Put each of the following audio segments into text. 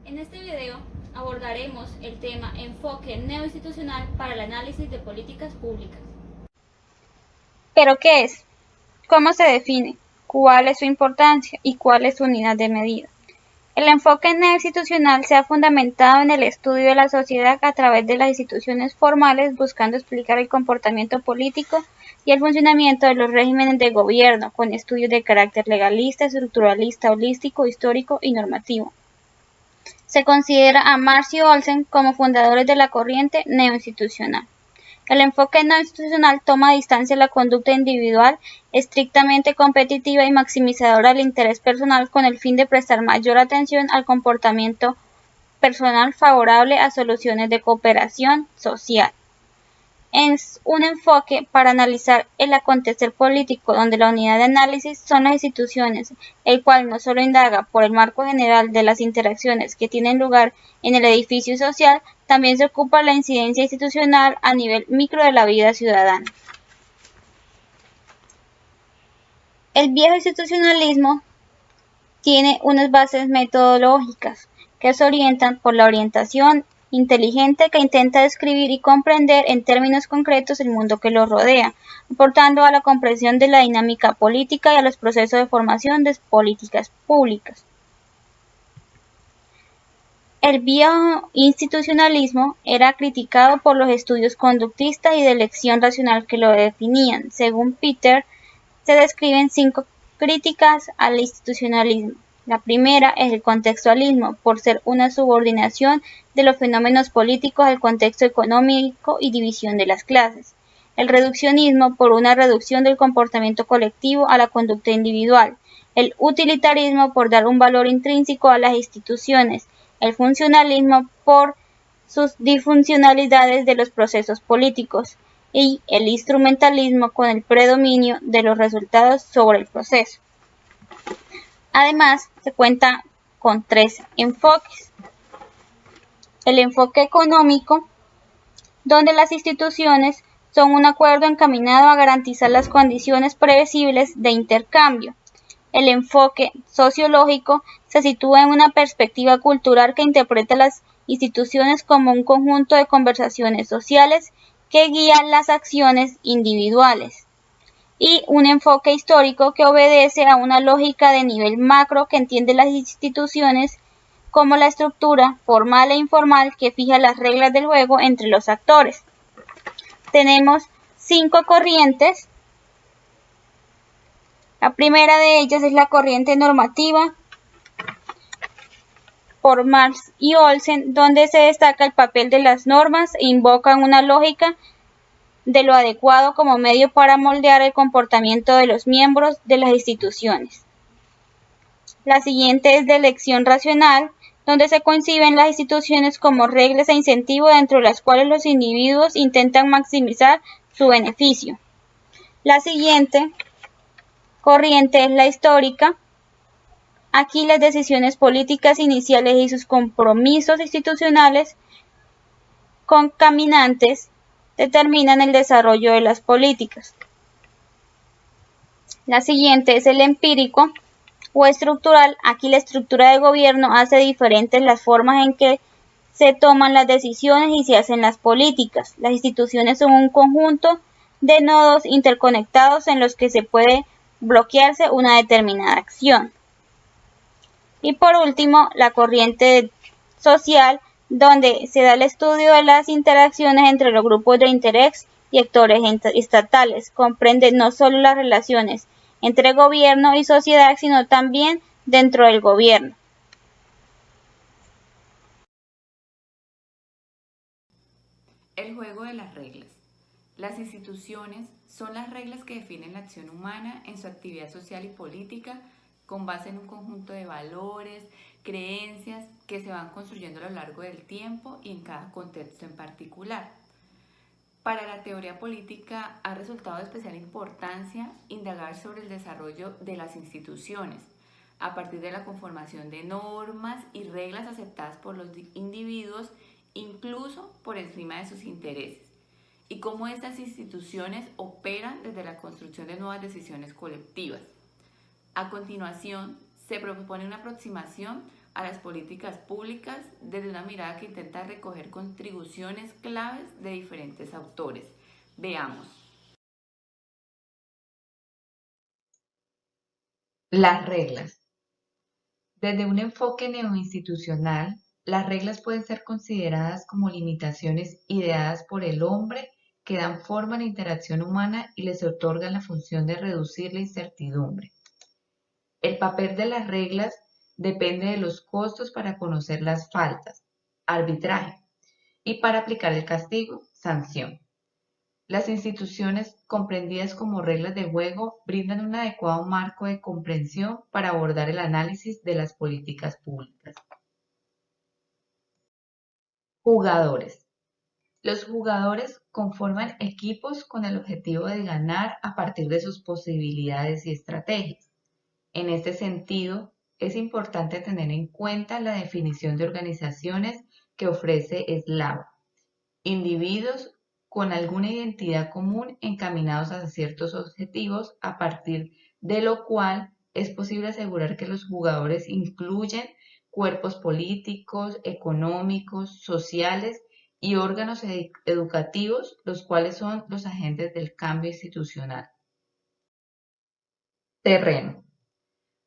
En este video abordaremos el tema enfoque neoinstitucional para el análisis de políticas públicas. ¿Pero qué es? ¿Cómo se define? ¿Cuál es su importancia y cuál es su unidad de medida? El enfoque neoinstitucional se ha fundamentado en el estudio de la sociedad a través de las instituciones formales, buscando explicar el comportamiento político y el funcionamiento de los regímenes de gobierno, con estudios de carácter legalista, estructuralista, holístico, histórico y normativo. Se considera a Marx y Olsen como fundadores de la corriente neoinstitucional. El enfoque neoinstitucional toma a distancia la conducta individual estrictamente competitiva y maximizadora del interés personal con el fin de prestar mayor atención al comportamiento personal favorable a soluciones de cooperación social. Es un enfoque para analizar el acontecer político donde la unidad de análisis son las instituciones, el cual no solo indaga por el marco general de las interacciones que tienen lugar en el edificio social, también se ocupa la incidencia institucional a nivel micro de la vida ciudadana. El viejo institucionalismo tiene unas bases metodológicas que se orientan por la orientación inteligente que intenta describir y comprender en términos concretos el mundo que lo rodea, aportando a la comprensión de la dinámica política y a los procesos de formación de políticas públicas. El viejo institucionalismo era criticado por los estudios conductistas y de elección racional que lo definían. Según Peter, se describen 5 críticas al institucionalismo. La primera es el contextualismo, por ser una subordinación de los fenómenos políticos al contexto económico y división de las clases. El reduccionismo, por una reducción del comportamiento colectivo a la conducta individual. El utilitarismo, por dar un valor intrínseco a las instituciones. El funcionalismo, por sus disfuncionalidades de los procesos políticos. Y el instrumentalismo, con el predominio de los resultados sobre el proceso. Además, se cuenta con 3 enfoques. El enfoque económico, donde las instituciones son un acuerdo encaminado a garantizar las condiciones previsibles de intercambio. El enfoque sociológico se sitúa en una perspectiva cultural que interpreta las instituciones como un conjunto de conversaciones sociales que guían las acciones individuales. Y un enfoque histórico que obedece a una lógica de nivel macro que entiende las instituciones como la estructura formal e informal que fija las reglas del juego entre los actores. Tenemos 5 corrientes. La primera de ellas es la corriente normativa por Marx y Olsen, donde se destaca el papel de las normas e invocan una lógica de lo adecuado como medio para moldear el comportamiento de los miembros de las instituciones. La siguiente es de elección racional, donde se conciben las instituciones como reglas e incentivos dentro de las cuales los individuos intentan maximizar su beneficio. La siguiente corriente es la histórica. Aquí las decisiones políticas iniciales y sus compromisos institucionales concaminantes determinan el desarrollo de las políticas. La siguiente es el empírico o estructural. Aquí la estructura de gobierno hace diferentes las formas en que se toman las decisiones y se hacen las políticas. Las instituciones son un conjunto de nodos interconectados en los que se puede bloquearse una determinada acción. Y por último, la corriente social, donde se da el estudio de las interacciones entre los grupos de interés y actores estatales. Comprende no solo las relaciones entre gobierno y sociedad, sino también dentro del gobierno. El juego de las reglas. Las instituciones son las reglas que definen la acción humana en su actividad social y política con base en un conjunto de valores, creencias que se van construyendo a lo largo del tiempo y en cada contexto en particular. Para la teoría política ha resultado de especial importancia indagar sobre el desarrollo de las instituciones a partir de la conformación de normas y reglas aceptadas por los individuos, incluso por encima de sus intereses, y cómo estas instituciones operan desde la construcción de nuevas decisiones colectivas. A continuación, se propone una aproximación a las políticas públicas desde una mirada que intenta recoger contribuciones claves de diferentes autores. Veamos. Las reglas. Desde un enfoque neoinstitucional, las reglas pueden ser consideradas como limitaciones ideadas por el hombre que dan forma a la interacción humana y les otorgan la función de reducir la incertidumbre. El papel de las reglas depende de los costos para conocer las faltas, arbitraje, y para aplicar el castigo, sanción. Las instituciones, comprendidas como reglas de juego, brindan un adecuado marco de comprensión para abordar el análisis de las políticas públicas. Jugadores. Los jugadores conforman equipos con el objetivo de ganar a partir de sus posibilidades y estrategias. En este sentido, es importante tener en cuenta la definición de organizaciones que ofrece Slava. Individuos con alguna identidad común encaminados a ciertos objetivos, a partir de lo cual es posible asegurar que los jugadores incluyen cuerpos políticos, económicos, sociales y órganos educativos, los cuales son los agentes del cambio institucional. Terreno.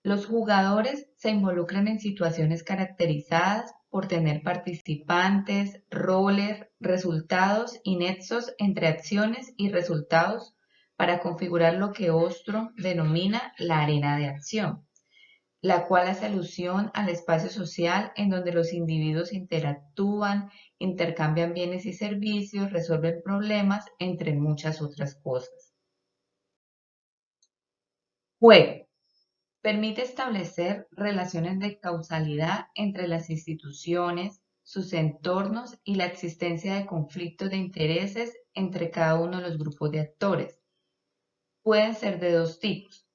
Los jugadores se involucran en situaciones caracterizadas por tener participantes, roles, resultados y nexos entre acciones y resultados para configurar lo que Ostrom denomina la arena de acción, la cual hace alusión al espacio social en donde los individuos interactúan, intercambian bienes y servicios, resuelven problemas, entre muchas otras cosas. Juego. Permite establecer relaciones de causalidad entre las instituciones, sus entornos y la existencia de conflictos de intereses entre cada uno de los grupos de actores. Pueden ser de dos tipos.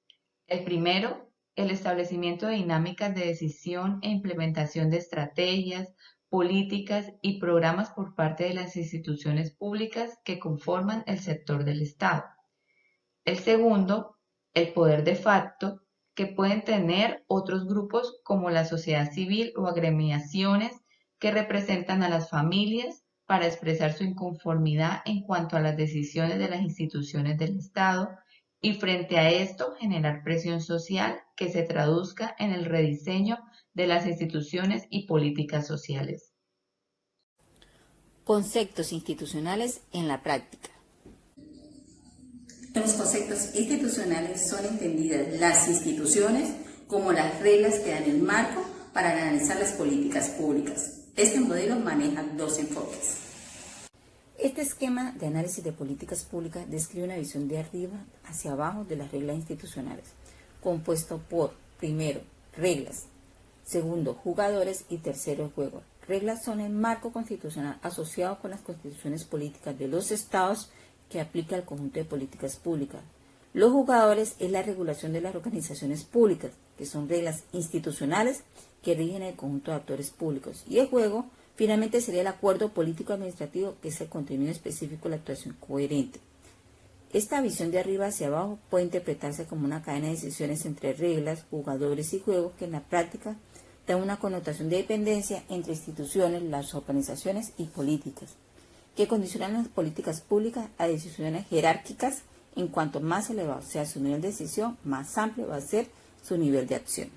El primero, el establecimiento de dinámicas de decisión e implementación de estrategias, políticas y programas por parte de las instituciones públicas que conforman el sector del Estado. El segundo, el poder de facto, que pueden tener otros grupos como la sociedad civil o agremiaciones que representan a las familias para expresar su inconformidad en cuanto a las decisiones de las instituciones del Estado y frente a esto generar presión social que se traduzca en el rediseño de las instituciones y políticas sociales. Conceptos institucionales en la práctica. En los conceptos institucionales son entendidas las instituciones como las reglas que dan el marco para analizar las políticas públicas. Este modelo maneja dos enfoques. Este esquema de análisis de políticas públicas describe una visión de arriba hacia abajo de las reglas institucionales, compuesto por, primero, reglas, segundo, jugadores y tercero, juego. Reglas son el marco constitucional asociado con las constituciones políticas de los estados que aplica al conjunto de políticas públicas. Los jugadores es la regulación de las organizaciones públicas, que son reglas institucionales que rigen el conjunto de actores públicos. Y el juego, finalmente, sería el acuerdo político-administrativo, que es el contenido específico de la actuación coherente. Esta visión de arriba hacia abajo puede interpretarse como una cadena de decisiones entre reglas, jugadores y juegos que en la práctica da una connotación de dependencia entre instituciones, las organizaciones y políticas, que condicionan las políticas públicas a decisiones jerárquicas. En cuanto más elevado sea su nivel de decisión, más amplio va a ser su nivel de acción.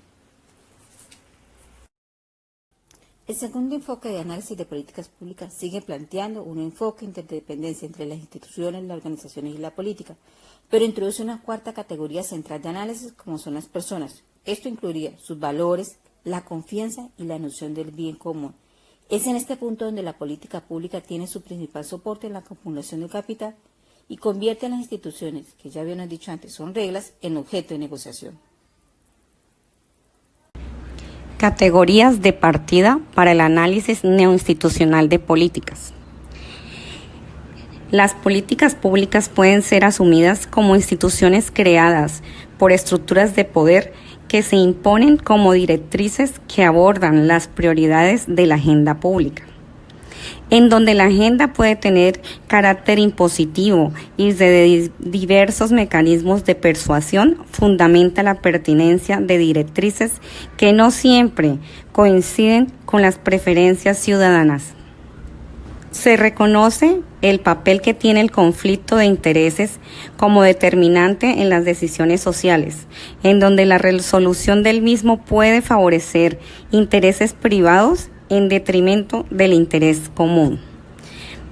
El segundo enfoque de análisis de políticas públicas sigue planteando un enfoque de interdependencia entre las instituciones, las organizaciones y la política, pero introduce una cuarta categoría central de análisis, como son las personas. Esto incluiría sus valores, la confianza y la noción del bien común. Es en este punto donde la política pública tiene su principal soporte en la acumulación del capital y convierte a las instituciones, que ya habíamos dicho antes son reglas, en objeto de negociación. Categorías de partida para el análisis neoinstitucional de políticas. Las políticas públicas pueden ser asumidas como instituciones creadas por estructuras de poder que se imponen como directrices que abordan las prioridades de la agenda pública. en donde la agenda puede tener carácter impositivo y de diversos mecanismos de persuasión fundamenta la pertinencia de directrices que no siempre coinciden con las preferencias ciudadanas. Se reconoce el papel que tiene el conflicto de intereses como determinante en las decisiones sociales, en donde la resolución del mismo puede favorecer intereses privados en detrimento del interés común.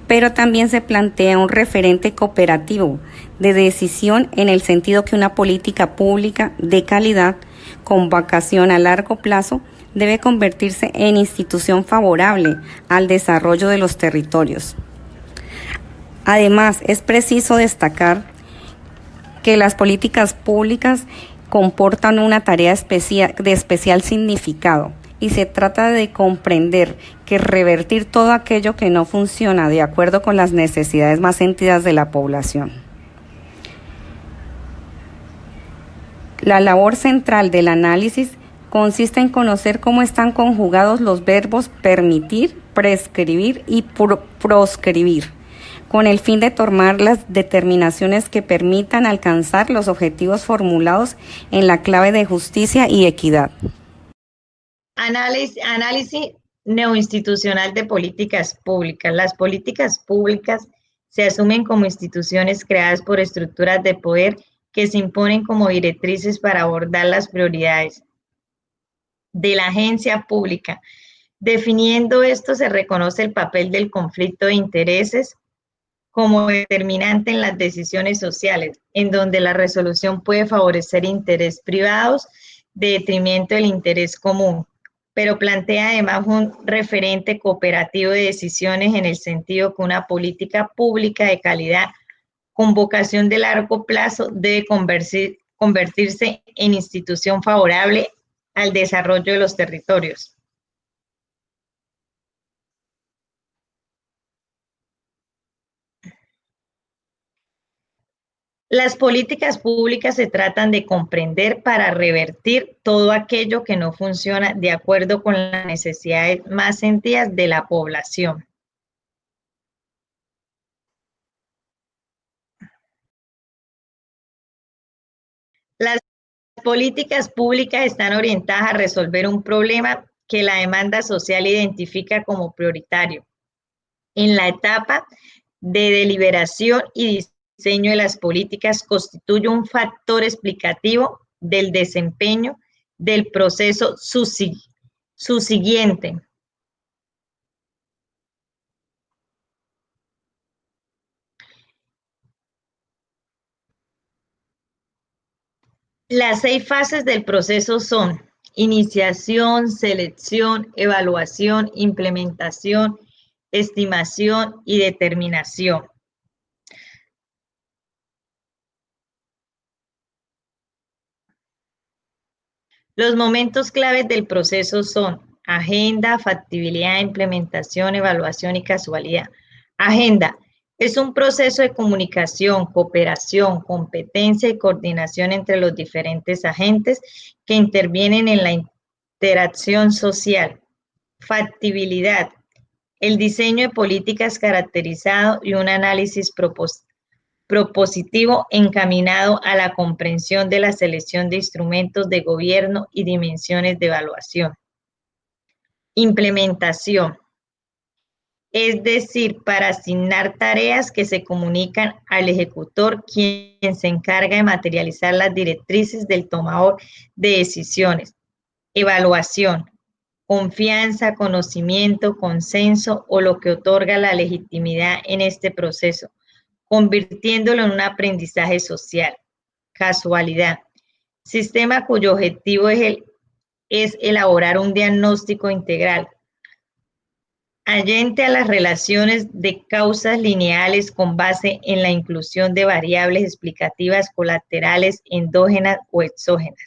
Pero también se plantea un referente cooperativo de decisión en el sentido que una política pública de calidad con vocación a largo plazo debe convertirse en institución favorable al desarrollo de los territorios. Además, es preciso destacar que las políticas públicas comportan una tarea de especial significado y se trata de comprender que revertir todo aquello que no funciona de acuerdo con las necesidades más sentidas de la población. La labor central del análisis consiste en conocer cómo están conjugados los verbos permitir, prescribir y proscribir, con el fin de tomar las determinaciones que permitan alcanzar los objetivos formulados en la clave de justicia y equidad. Análisis neoinstitucional de políticas públicas. Las políticas públicas se asumen como instituciones creadas por estructuras de poder que se imponen como directrices para abordar las prioridades de la agencia pública. Definiendo esto, se reconoce el papel del conflicto de intereses como determinante en las decisiones sociales, en donde la resolución puede favorecer intereses privados de detrimento del interés común, pero plantea además un referente cooperativo de decisiones en el sentido que una política pública de calidad con vocación de largo plazo debe convertirse en institución favorable al desarrollo de los territorios. Las políticas públicas se tratan de comprender para revertir todo aquello que no funciona de acuerdo con las necesidades más sentidas de la población. Las políticas públicas están orientadas a resolver un problema que la demanda social identifica como prioritario. En la etapa de deliberación y diseño de las políticas constituye un factor explicativo del desempeño del proceso subsiguiente. Las 6 fases del proceso son iniciación, selección, evaluación, implementación, estimación y determinación. Los momentos claves del proceso son agenda, factibilidad, implementación, evaluación y casualidad. Agenda es un proceso de comunicación, cooperación, competencia y coordinación entre los diferentes agentes que intervienen en la interacción social. Factibilidad, el diseño de políticas caracterizado y un análisis propositivo encaminado a la comprensión de la selección de instrumentos de gobierno y dimensiones de evaluación. Implementación, es decir, para asignar tareas que se comunican al ejecutor, quien se encarga de materializar las directrices del tomador de decisiones. Evaluación, confianza, conocimiento, consenso o lo que otorga la legitimidad en este proceso, convirtiéndolo en un aprendizaje social. Casualidad, sistema cuyo objetivo es elaborar un diagnóstico integral, allende a las relaciones de causas lineales con base en la inclusión de variables explicativas colaterales endógenas o exógenas.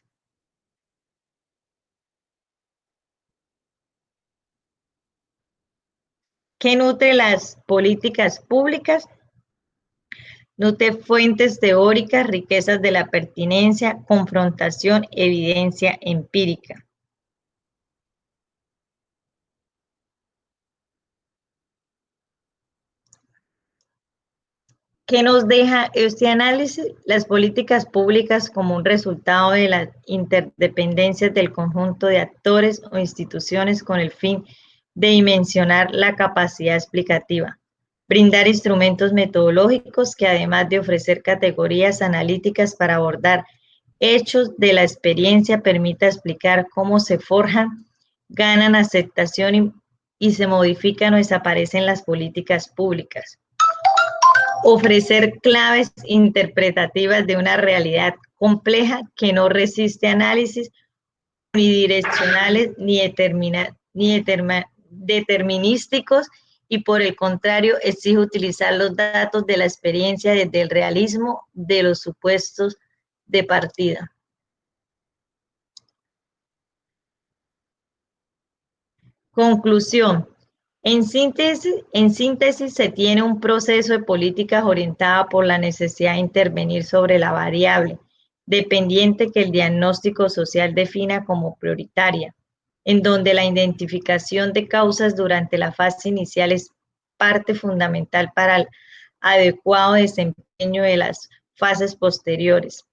¿Qué nutre las políticas públicas? Nutre fuentes teóricas, riquezas de la pertinencia, confrontación, evidencia empírica. ¿Qué nos deja este análisis? Las políticas públicas como un resultado de las interdependencias del conjunto de actores o instituciones con el fin de dimensionar la capacidad explicativa, brindar instrumentos metodológicos que además de ofrecer categorías analíticas para abordar hechos de la experiencia, permita explicar cómo se forjan, ganan aceptación y se modifican o desaparecen las políticas públicas. Ofrecer claves interpretativas de una realidad compleja que no resiste análisis unidireccionales ni determinísticos y por el contrario exige utilizar los datos de la experiencia desde el realismo de los supuestos de partida. Conclusión. En síntesis, se tiene un proceso de políticas orientada por la necesidad de intervenir sobre la variable dependiente que el diagnóstico social defina como prioritaria, en donde la identificación de causas durante la fase inicial es parte fundamental para el adecuado desempeño de las fases posteriores.